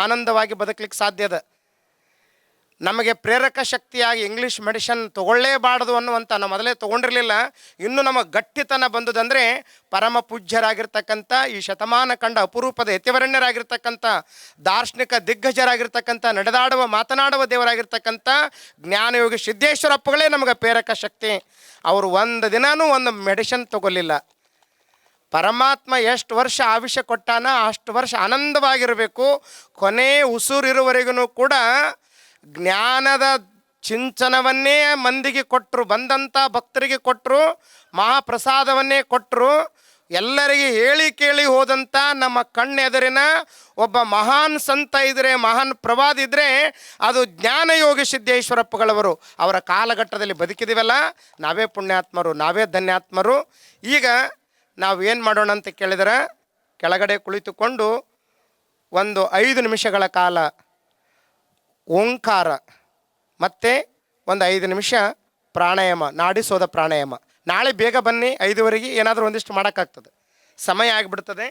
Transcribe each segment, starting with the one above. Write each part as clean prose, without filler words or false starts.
ಆನಂದವಾಗಿ ಬದುಕಲಿಕ್ಕೆ ಸಾಧ್ಯದ. ನಮಗೆ ಪ್ರೇರಕ ಶಕ್ತಿಯಾಗಿ ಇಂಗ್ಲೀಷ್ ಮೆಡಿಷನ್ ತೊಗೊಳ್ಳೇಬಾರ್ದು ಅನ್ನುವಂಥ ನಾವು ಮೊದಲೇ ತೊಗೊಂಡಿರಲಿಲ್ಲ. ಇನ್ನು ನಮ್ಮ ಗಟ್ಟಿತನ ಬಂದುದಂದರೆ ಪರಮ ಪೂಜ್ಯರಾಗಿರ್ತಕ್ಕಂಥ ಈ ಶತಮಾನ ಕಂಡ ಅಪರೂಪದ ಯತಿವರಣ್ಯರಾಗಿರ್ತಕ್ಕಂಥ ದಾರ್ಶನಿಕ ದಿಗ್ಗಜರಾಗಿರ್ತಕ್ಕಂಥ ನಡೆದಾಡುವ ಮಾತನಾಡುವ ದೇವರಾಗಿರ್ತಕ್ಕಂಥ ಜ್ಞಾನಯೋಗಿ ಸಿದ್ದೇಶ್ವರಪ್ಪಗಳೇ ನಮಗೆ ಪ್ರೇರಕ ಶಕ್ತಿ. ಅವರು ಒಂದು ದಿನವೂ ಒಂದು ಮೆಡಿಷನ್ ತೊಗೊಳ್ಳಿಲ್ಲ. ಪರಮಾತ್ಮ ಎಷ್ಟು ವರ್ಷ ಆಯುಷ್ಯ ಕೊಟ್ಟಾನ ಅಷ್ಟು ವರ್ಷ ಆನಂದವಾಗಿರಬೇಕು. ಕೊನೆ ಉಸಿರಿರುವವರೆಗೂ ಕೂಡ ಜ್ಞಾನದ ಚಿಂಚನವನ್ನೇ ಮಂದಿಗೆ ಕೊಟ್ಟರು, ಬಂದಂಥ ಭಕ್ತರಿಗೆ ಕೊಟ್ಟರು, ಮಹಾಪ್ರಸಾದವನ್ನೇ ಕೊಟ್ಟರು. ಎಲ್ಲರಿಗೆ ಹೇಳಿ ಕೇಳಿ ಹೋದಂಥ ನಮ್ಮ ಕಣ್ಣೆದುರಿನ ಒಬ್ಬ ಮಹಾನ್ ಸಂತ ಇದ್ದರೆ, ಮಹಾನ್ ಪ್ರವಾದಿ ಇದ್ದರೆ ಅದು ಜ್ಞಾನಯೋಗಿ ಸಿದ್ದೇಶ್ವರಪ್ಪಗಳವರು. ಅವರ ಕಾಲಘಟ್ಟದಲ್ಲಿ ಬದುಕಿದ್ದೀವಲ್ಲ, ನಾವೇ ಪುಣ್ಯಾತ್ಮರು, ನಾವೇ ಧನ್ಯಾತ್ಮರು. ಈಗ ನಾವು ಏನು ಮಾಡೋಣ ಅಂತ ಕೇಳಿದರೆ, ಕೆಳಗಡೆ ಕುಳಿತುಕೊಂಡು ಒಂದು 5 ನಿಮಿಷಗಳ ಕಾಲ ಓಂಕಾರ ಮತ್ತು ಒಂದು 5 ನಿಮಿಷ ಪ್ರಾಣಾಯಾಮ, ನಾಡಿಸೋದ ಪ್ರಾಣಾಯಾಮ. ನಾಳೆ ಬೇಗ ಬನ್ನಿ, 5:15 ಏನಾದರೂ ಒಂದಿಷ್ಟು ಮಾಡೋಕ್ಕಾಗ್ತದೆ, ಸಮಯ ಆಗಿಬಿಡ್ತದೆ.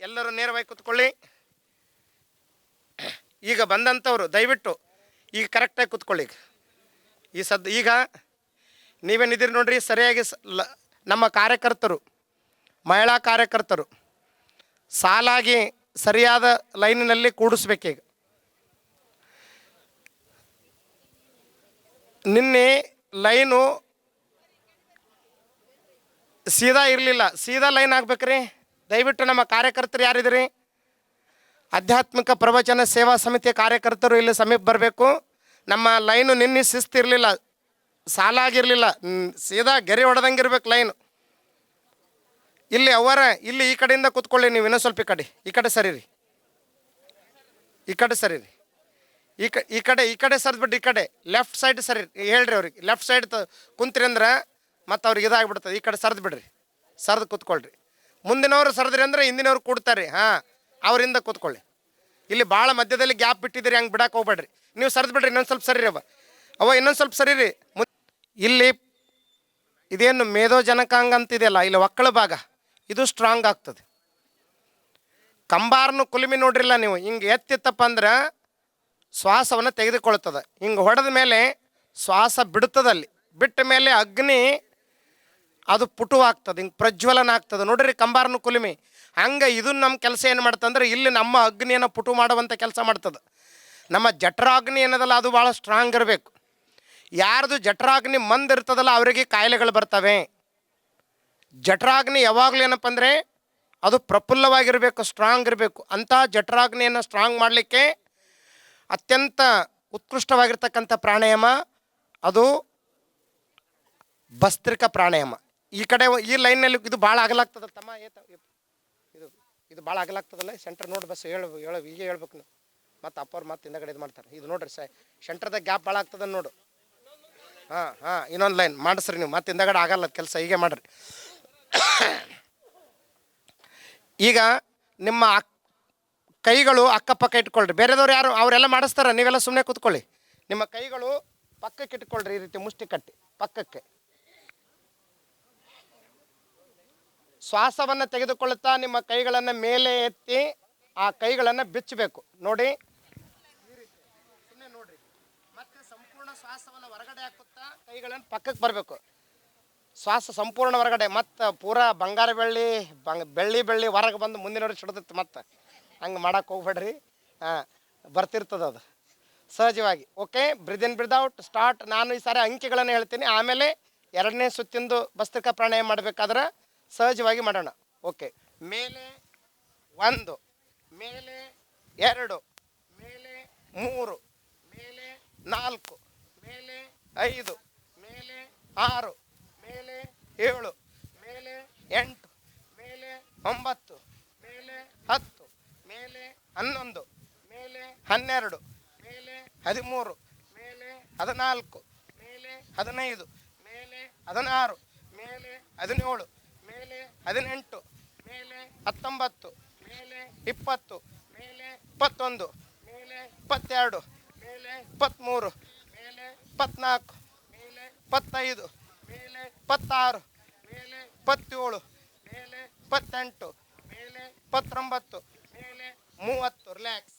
ಎಲ್ಲರೂ ನೇರವಾಗಿ ಕೂತ್ಕೊಳ್ಳಿ. ಈಗ ಬಂದಂಥವ್ರು ದಯವಿಟ್ಟು ಈಗ ಕರೆಕ್ಟಾಗಿ ಕೂತ್ಕೊಳ್ಳಿ. ಈಗ ನೀವೇನಿದ್ದೀರಿ ನೋಡ್ರಿ, ಸರಿಯಾಗಿ ನಮ್ಮ ಕಾರ್ಯಕರ್ತರು, ಮಹಿಳಾ ಕಾರ್ಯಕರ್ತರು ಸಾಲಾಗಿ ಸರಿಯಾದ ಲೈನಿನಲ್ಲಿ ಕೂಡಿಸ್ಬೇಕೀಗ. ನಿನ್ನೆ ಲೈನು ಸೀದಾ ಇರಲಿಲ್ಲ, ಸೀದಾ ಲೈನ್ ಆಗ್ಬೇಕ್ರಿ. ದಯವಿಟ್ಟು ನಮ್ಮ ಕಾರ್ಯಕರ್ತರು ಯಾರಿದ್ದೀರಿ, ಆಧ್ಯಾತ್ಮಿಕ ಪ್ರವಚನ ಸೇವಾ ಸಮಿತಿಯ ಕಾರ್ಯಕರ್ತರು ಇಲ್ಲಿ ಸಮೀಪ ಬರಬೇಕು. ನಮ್ಮ ಲೈನು ನಿನ್ನೆ ಶಿಸ್ತಿರಲಿಲ್ಲ, ಸಾಲಾಗಿರಲಿಲ್ಲ, ಸೀದಾ ಗೆರೆ ಹೊಡೆದಂಗೆ ಇರ್ಬೇಕು ಲೈನು. ಇಲ್ಲಿ ಇಲ್ಲಿ ಈ ಕಡೆಯಿಂದ ಕೂತ್ಕೊಳ್ಳಿ. ನೀವು ಇನ್ನೂ ಸ್ವಲ್ಪ ಈ ಕಡೆ ಸರಿರಿ, ಈ ಕಡೆ ಸರಿರಿ, ಈ ಕಡೆ ಸರಿದ್ಬಿಟ್ಟು ಈ ಕಡೆ ಲೆಫ್ಟ್ ಸೈಡ್ ಸರಿ ಹೇಳ್ರಿ. ಅವ್ರಿಗೆ ಲೆಫ್ಟ್ ಸೈಡ್ ಕುಂತ್ರಿ ಅಂದ್ರೆ ಮತ್ತು ಅವ್ರಿಗೆ ಇದಾಗ್ಬಿಡ್ತದೆ. ಈ ಕಡೆ ಸರಿದು ಬಿಡ್ರಿ, ಸರಿದು ಕೂತ್ಕೊಳ್ರಿ. ಮುಂದಿನವರು ಸರಿದ್ರಿ ಅಂದ್ರೆ ಹಿಂದಿನವ್ರು ಕೂಡ್ತಾರೆ. ಹಾಂ, ಅವರಿಂದ ಕೂತ್ಕೊಳ್ಳಿ. ಇಲ್ಲಿ ಭಾಳ ಮಧ್ಯದಲ್ಲಿ ಗ್ಯಾಪ್ ಬಿಟ್ಟಿದ್ದೀರಿ, ಹಂಗೆ ಬಿಡಕ್ಕೆ ಹೋಗ್ಬೇಡ್ರಿ. ನೀವು ಸರಿದು ಬಿಡ್ರಿ, ಇನ್ನೊಂದು ಸ್ವಲ್ಪ ಸರಿ ಇನ್ನೊಂದು ಸ್ವಲ್ಪ ಸರಿರಿ. ಇಲ್ಲಿ ಇದೇನು ಮೇಧೋಜನಕಾಂಗ ಅಂತಿದೆಯಲ್ಲ, ಇಲ್ಲಿ ಒಕ್ಕಳ ಭಾಗ ಇದು ಸ್ಟ್ರಾಂಗ್ ಆಗ್ತದೆ. ಕಂಬಾರನು ಕುಲಿಮಿ ನೋಡ್ರಿಲ್ಲ ನೀವು, ಹಿಂಗೆ ಎತ್ತಿತ್ತಪ್ಪ ಅಂದ್ರೆ ಶ್ವಾಸವನ್ನು ತೆಗೆದುಕೊಳ್ತದೆ. ಹಿಂಗೆ ಹೊಡೆದ ಮೇಲೆ ಶ್ವಾಸ ಬಿಡ್ತದಲ್ಲಿ, ಬಿಟ್ಟ ಮೇಲೆ ಅಗ್ನಿ ಅದು ಪುಟುವಾಗ್ತದೆ, ಹಿಂಗೆ ಪ್ರಜ್ವಲನ ಆಗ್ತದೆ ನೋಡ್ರಿ ಕಂಬಾರನು ಕುಲಿಮಿ. ಹಂಗೆ ಇದು ನಮ್ಮ ಕೆಲಸ ಏನು ಮಾಡ್ತಂದ್ರೆ ಇಲ್ಲಿ ನಮ್ಮ ಅಗ್ನಿಯನ್ನು ಪುಟು ಮಾಡುವಂಥ ಕೆಲಸ ಮಾಡ್ತದೆ. ನಮ್ಮ ಜಠರಾಗ್ನಿ ಏನದಲ್ಲ ಅದು ಭಾಳ ಸ್ಟ್ರಾಂಗ್ ಇರಬೇಕು. ಯಾರ್ದು ಜಠರಾಗ್ನಿ ಮಂದಿರ್ತದಲ್ಲ ಅವರಿಗೆ ಕಾಯಿಲೆಗಳು ಬರ್ತವೆ. ಜಠರಾಗ್ನಿ ಯಾವಾಗಲೂ ಏನಪ್ಪ ಅಂದರೆ ಅದು ಪ್ರಫುಲ್ಲವಾಗಿರಬೇಕು, ಸ್ಟ್ರಾಂಗ್ ಇರಬೇಕು. ಅಂಥ ಜಠರಾಗ್ನಿಯನ್ನು ಸ್ಟ್ರಾಂಗ್ ಮಾಡಲಿಕ್ಕೆ ಅತ್ಯಂತ ಉತ್ಕೃಷ್ಟವಾಗಿರ್ತಕ್ಕಂಥ ಪ್ರಾಣಾಯಾಮ ಅದು ಭಸ್ತ್ರಿಕಾ ಪ್ರಾಣಾಯಾಮ. ಈ ಕಡೆ ಈ ಲೈನ್ನಲ್ಲಿ ಇದು ಭಾಳ ಆಗಲಾಗ್ತದೆ ತಮ್ಮ, ಇದು ಭಾಳ ಆಗಲಾಗ್ತದಲ್ಲ. ಸೆಂಟರ್ ನೋಡಿ ಬಸ್ ಈಗ ಹೇಳ್ಬೇಕು ನೀವು, ಮತ್ತು ಅಪ್ಪವ್ರು ಮತ್ತೆ ಹಿಂದಗಡೆ ಇದು ಮಾಡ್ತಾರೆ. ಇದು ನೋಡ್ರಿ ಸೆಂಟರ್ದಾಗ ಗ್ಯಾಪ್ ಭಾಳ ಆಗ್ತದೆ ನೋಡು. ಹಾಂ ಇನ್ನೊಂದು ಲೈನ್ ಮಾಡಿಸ್ರಿ ನೀವು, ಮತ್ತೆ ಹಿಂದಗಡೆ ಆಗಲ್ಲ ಕೆಲಸ, ಹೀಗೆ ಮಾಡಿರಿ. ಈಗ ನಿಮ್ಮ ಕೈಗಳು ಅಕ್ಕಪಕ್ಕ ಇಟ್ಕೊಳ್ರಿ. ಬೇರೆದವ್ರು ಯಾರು ಅವರೆಲ್ಲ ಮಾಡಿಸ್ತಾರೆ, ನೀವೆಲ್ಲ ಸುಮ್ಮನೆ ಕೂತ್ಕೊಳ್ಳಿ. ನಿಮ್ಮ ಕೈಗಳು ಪಕ್ಕಕ್ಕೆ ಇಟ್ಕೊಳ್ರಿ, ಈ ರೀತಿ ಮುಷ್ಟಿ ಕಟ್ಟಿ ಪಕ್ಕಕ್ಕೆ. ಶ್ವಾಸವನ್ನು ತೆಗೆದುಕೊಳ್ಳುತ್ತಾ ನಿಮ್ಮ ಕೈಗಳನ್ನು ಮೇಲೆ ಎತ್ತಿ ಆ ಕೈಗಳನ್ನು ಬಿಚ್ಚಬೇಕು ನೋಡಿ. ಸುಮ್ಮನೆ ನೋಡ್ರಿ. ಮತ್ತೆ ಸಂಪೂರ್ಣ ಶ್ವಾಸವನ್ನು ಹೊರಗಡೆ ಹಾಕುತ್ತಾ ಕೈಗಳನ್ನು ಪಕ್ಕಕ್ಕೆ ಬರಬೇಕು. ಶ್ವಾಸ ಸಂಪೂರ್ಣ ಹೊರಗಡೆ, ಮತ್ತು ಪೂರಾ ಬಂಗಾರ ಬೆಳ್ಳಿ ಹೊರಗೆ ಬಂದು ಮುಂದಿನವ್ರಿಗೆ ಸಿಡ್ದಿತ್ತು. ಮತ್ತೆ ಹಂಗೆ ಮಾಡೋಕ್ಕೆ ಹೋಗ್ಬೇಡ್ರಿ. ಬರ್ತಿರ್ತದೆ ಅದು ಸಹಜವಾಗಿ. ಓಕೆ, ಬ್ರೀದ್ ಇನ್ ಬ್ರೀದ್ ಔಟ್ ಸ್ಟಾರ್ಟ್. ನಾನು ಈ ಸಾರಿ ಅಂಕಿಗಳನ್ನು ಹೇಳ್ತೀನಿ, ಆಮೇಲೆ 2ನೇ ಸುತ್ತಿಂದು ಭಸ್ತ್ರಿಕಾ ಪ್ರಾಣಾಯಾಮ ಮಾಡಬೇಕಾದ್ರೆ ಸಹಜವಾಗಿ ಮಾಡೋಣ. ಓಕೆ, ಮೇಲೆ 1, ಮೇಲೆ 2, ಮೇಲೆ 3, ಮೇಲೆ 4, ಮೇಲೆ 5, ಮೇಲೆ 6, ಮೇಲೆ 7, ಮೇಲೆ 8, ಮೇಲೆ 9, ಮೇಲೆ 10, ಮೇಲೆ 11, ಮೇಲೆ 12, ಮೇಲೆ 13, ಮೇಲೆ 14, ಮೇಲೆ 15, ಮೇಲೆ 16, ಮೇಲೆ 17, ಮೇಲೆ 18, ಮೇಲೆ 19, ಮೇಲೆ 20, ಮೇಲೆ 21, ಮೇಲೆ 22, ಮೇಲೆ 23, ಮೇಲೆ 24, ಮೇಲೆ 25, ಮೇಲೆ 26, ಮೇಲೆ 27, ಮೇಲೆ 28, ಮೇಲೆ 29, ಮೇಲೆ 30. ರಿಲ್ಯಾಕ್ಸ್.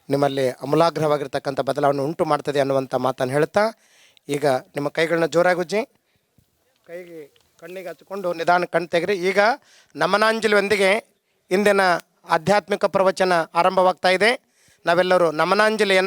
ನಿಮ್ಮಲ್ಲಿ ಅಮೂಲಾಗ್ರವಾಗಿರ್ತಕ್ಕಂಥ ಬದಲಾವಣೆ ಉಂಟು ಮಾಡ್ತದೆ ಅನ್ನುವಂಥ ಮಾತನ್ನು ಹೇಳ್ತಾ ಈಗ ನಿಮ್ಮ ಕೈಗಳನ್ನ ಜೋರಾಗಿ ಉಜ್ಜಿ ಕೈಗೆ ಕಣ್ಣಿಗೆ ಹಚ್ಕೊಂಡು ನಿಧಾನ ಕಣ್ಣು ತೆಗ್ರಿ. ಈಗ ನಮನಾಂಜಲಿಯೊಂದಿಗೆ ಇಂದಿನ ಆಧ್ಯಾತ್ಮಿಕ ಪ್ರವಚನ ಆರಂಭವಾಗ್ತಾ ಇದೆ. ನಾವೆಲ್ಲರೂ ನಮನಾಂಜಲಿಯನ್ನು